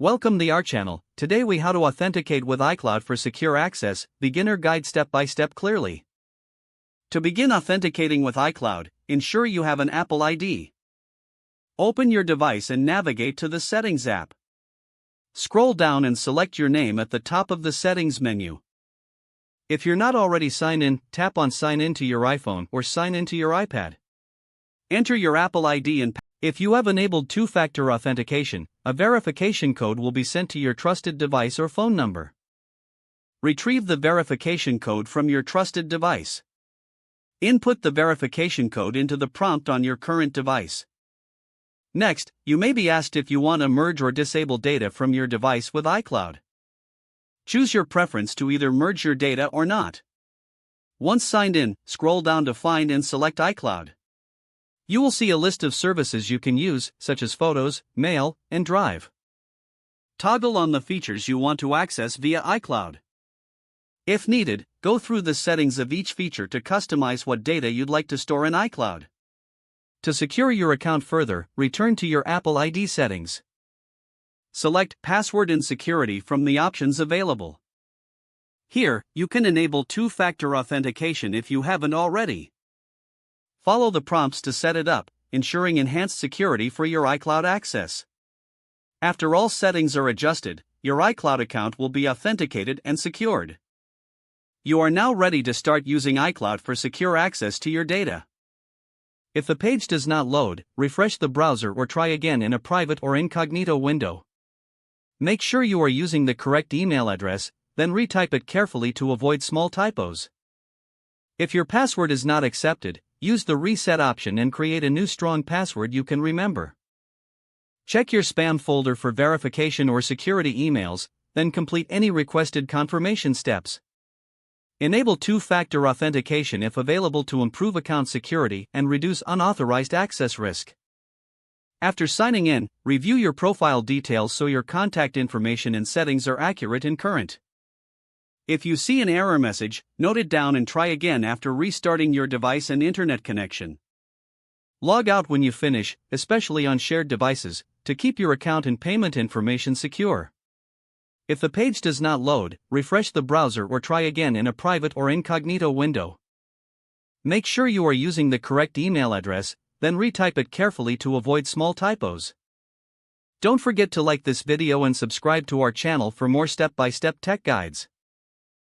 Welcome to our channel. Today we how to authenticate with iCloud for secure access, beginner guide step by step clearly. To begin authenticating with iCloud, ensure you have an Apple ID. Open your device and navigate to the Settings app. Scroll down and select your name at the top of the Settings menu. If you're not already signed in, tap on Sign in to your iPhone or sign in to your iPad. Enter your Apple ID and if you have enabled two-factor authentication, a verification code will be sent to your trusted device or phone number. Retrieve the verification code from your trusted device. Input the verification code into the prompt on your current device. Next, you may be asked if you want to merge or disable data from your device with iCloud. Choose your preference to either merge your data or not. Once signed in, scroll down to Find and select iCloud. You will see a list of services you can use, such as Photos, Mail, and Drive. Toggle on the features you want to access via iCloud. If needed, go through the settings of each feature to customize what data you'd like to store in iCloud. To secure your account further, return to your Apple ID settings. Select Password and Security from the options available. Here, you can enable two-factor authentication if you haven't already. Follow the prompts to set it up, ensuring enhanced security for your iCloud access. After all settings are adjusted, your iCloud account will be authenticated and secured. You are now ready to start using iCloud for secure access to your data. If the page does not load, refresh the browser or try again in a private or incognito window. Make sure you are using the correct email address, then retype it carefully to avoid small typos. If your password is not accepted, use the reset option and create a new strong password you can remember. Check your spam folder for verification or security emails, then complete any requested confirmation steps. Enable two-factor authentication if available to improve account security and reduce unauthorized access risk. After signing in, review your profile details so your contact information and settings are accurate and current. If you see an error message, note it down and try again after restarting your device and internet connection. Log out when you finish, especially on shared devices, to keep your account and payment information secure. If the page does not load, refresh the browser or try again in a private or incognito window. Make sure you are using the correct email address, then retype it carefully to avoid small typos. Don't forget to like this video and subscribe to our channel for more step-by-step tech guides.